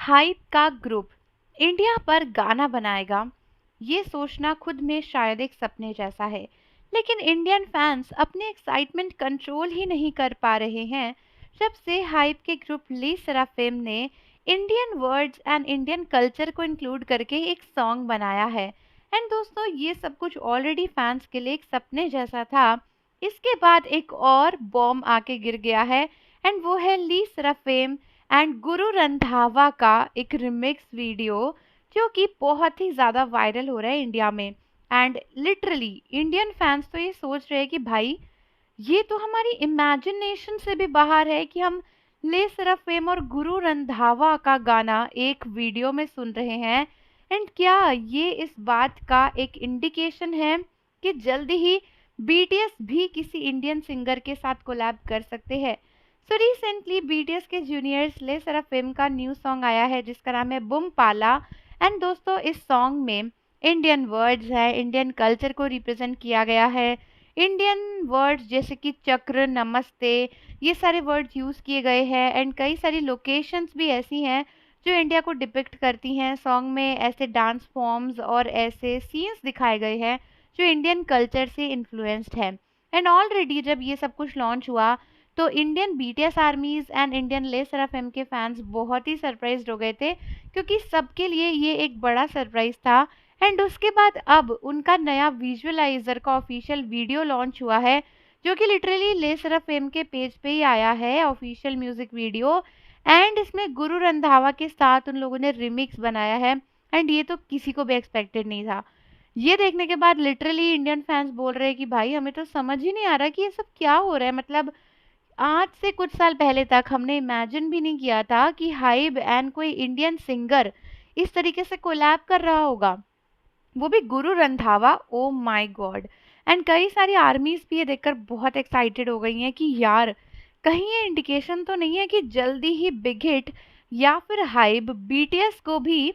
Hype का group India पर गाना बनाएगा, ये सोचना खुद में शायद एक सपने जैसा है। लेकिन इंडियन फैंस अपने एक्साइटमेंट कंट्रोल ही नहीं कर पा रहे हैं जब से हाइप के ग्रुप ली सेराफिम ने Indian words and Indian culture को इंक्लूड करके एक सॉन्ग बनाया है। एंड दोस्तों, ये सब कुछ ऑलरेडी फैंस के लिए एक सपने जैसा था। इसके बाद एक और बॉम्ब आके गिर गया है, एंड वो है ली सेराफिम एंड गुरु रंधावा का एक रिमिक्स वीडियो जो कि बहुत ही ज़्यादा वायरल हो रहा है इंडिया में। एंड लिटरली इंडियन फैंस तो ये सोच रहे हैं कि भाई, ये तो हमारी इमेजिनेशन से भी बाहर है कि हम ले सराफेम और गुरु रंधावा का गाना एक वीडियो में सुन रहे हैं। एंड क्या ये इस बात का एक इंडिकेशन है कि जल्दी ही बीटीएस भी किसी इंडियन सिंगर के साथ कोलैब कर सकते हैं? सो रिसेंटली बीटीएस के जूनियर्स ले सराफिम का न्यू सॉन्ग आया है जिसका नाम है बुम पाला। एंड दोस्तों, इस सॉन्ग में इंडियन वर्ड्स है, इंडियन कल्चर को रिप्रेजेंट किया गया है। इंडियन वर्ड्स जैसे कि चक्र, नमस्ते, ये सारे वर्ड्स यूज़ किए गए हैं। एंड कई सारी लोकेशंस भी ऐसी हैं जो इंडिया को डिपिक्ट करती हैं। सॉन्ग में ऐसे डांस फॉर्म्स और ऐसे सीन्स दिखाए गए हैं जो इंडियन कल्चर से इन्फ्लुएंस्ड है। एंड ऑलरेडी जब ये सब कुछ लॉन्च हुआ तो इंडियन बीटीएस आर्मीज एंड इंडियन ले सराफिम के फैंस बहुत ही सरप्राइज्ड हो गए थे, क्योंकि सबके लिए ये एक बड़ा सरप्राइज था। एंड उसके बाद अब उनका नया विजुअलाइजर का ऑफिशियल वीडियो लॉन्च हुआ है जो कि लिटरली ले सराफिम के पेज पे ही आया है, ऑफिशियल म्यूजिक वीडियो। एंड इसमें गुरु रंधावा के साथ उन लोगों ने रिमिक्स बनाया है। एंड ये तो किसी को भी एक्सपेक्टेड नहीं था। ये देखने के बाद लिटरली इंडियन फैंस बोल रहे हैं कि भाई, हमें तो समझ ही नहीं आ रहा कि ये सब क्या हो रहा है। मतलब आज से कुछ साल पहले तक हमने इमेजिन भी नहीं किया था कि हाइब एंड कोई इंडियन सिंगर इस तरीके से कोलैब कर रहा होगा, वो भी Guru Randhawa. Oh my God. And कई सारी आर्मीज भी ये देखकर बहुत एक्साइटेड हो गई हैं कि यार, कहीं ये इंडिकेशन तो नहीं है कि जल्दी ही बिग हिट या फिर हाइब बीटीएस को भी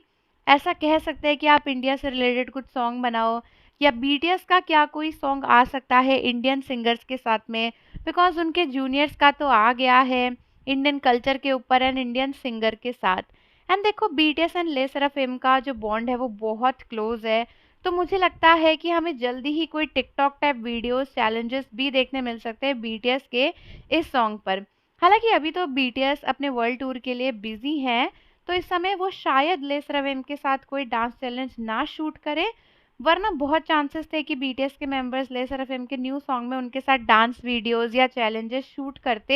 ऐसा कह सकते हैं कि आप इंडिया से रिलेटेड कुछ सॉन्ग बनाओ, या बीटीएस का क्या कोई सॉन्ग आ सकता है इंडियन सिंगर्स के साथ में, बिकॉज उनके जूनियर्स का तो आ गया है इंडियन कल्चर के ऊपर एंड इंडियन सिंगर के साथ। एंड देखो, बीटीएस एंड ले सराफिम का जो बॉन्ड है वो बहुत क्लोज है। तो मुझे लगता है कि हमें जल्दी ही कोई टिकटॉक टाइप वीडियोस, चैलेंजेस भी देखने मिल सकते हैं बीटीएस के इस सॉन्ग पर। हालांकि अभी तो बीटीएस अपने वर्ल्ड टूर के लिए बिजी हैं, तो इस समय वो शायद ले सराफिम के साथ कोई डांस चैलेंज ना शूट करे, वरना बहुत चांसेस थे कि बीटीएस के मेंबर्स ले सराफिम के न्यू सॉन्ग में उनके साथ डांस वीडियोस या चैलेंजेस शूट करते।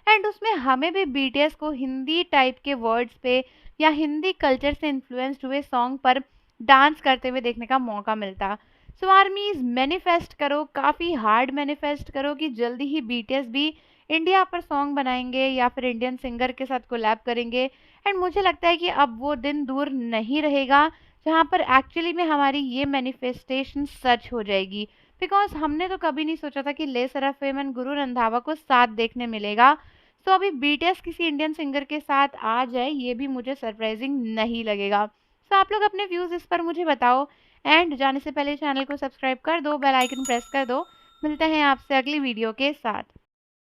एंड उसमें हमें भी बीटीएस को हिंदी टाइप के वर्ड्स पे या हिंदी कल्चर से इन्फ्लुएंस्ड हुए सॉन्ग पर डांस करते हुए देखने का मौका मिलता। सो आर्मीज, मैनिफेस्ट करो, काफ़ी हार्ड मैनिफेस्ट करो कि जल्दी ही बीटीएस भी इंडिया पर सॉन्ग बनाएंगे या फिर इंडियन सिंगर के साथ कोलैब करेंगे। एंड मुझे लगता है कि अब वो दिन दूर नहीं रहेगा जहाँ पर एक्चुअली में हमारी ये मैनिफेस्टेशन सच हो जाएगी। बिकॉज हमने तो कभी नहीं सोचा था कि ले सराफिम एंड गुरु रंधावा को साथ देखने मिलेगा। तो अभी बीटीएस किसी इंडियन सिंगर के साथ आ जाए, ये भी मुझे सरप्राइजिंग नहीं लगेगा। तो आप लोग अपने व्यूज़ इस पर मुझे बताओ। एंड जाने से पहले चैनल को सब्सक्राइब कर दो, बेल आइकन प्रेस कर दो। मिलते हैं आपसे अगली वीडियो के साथ।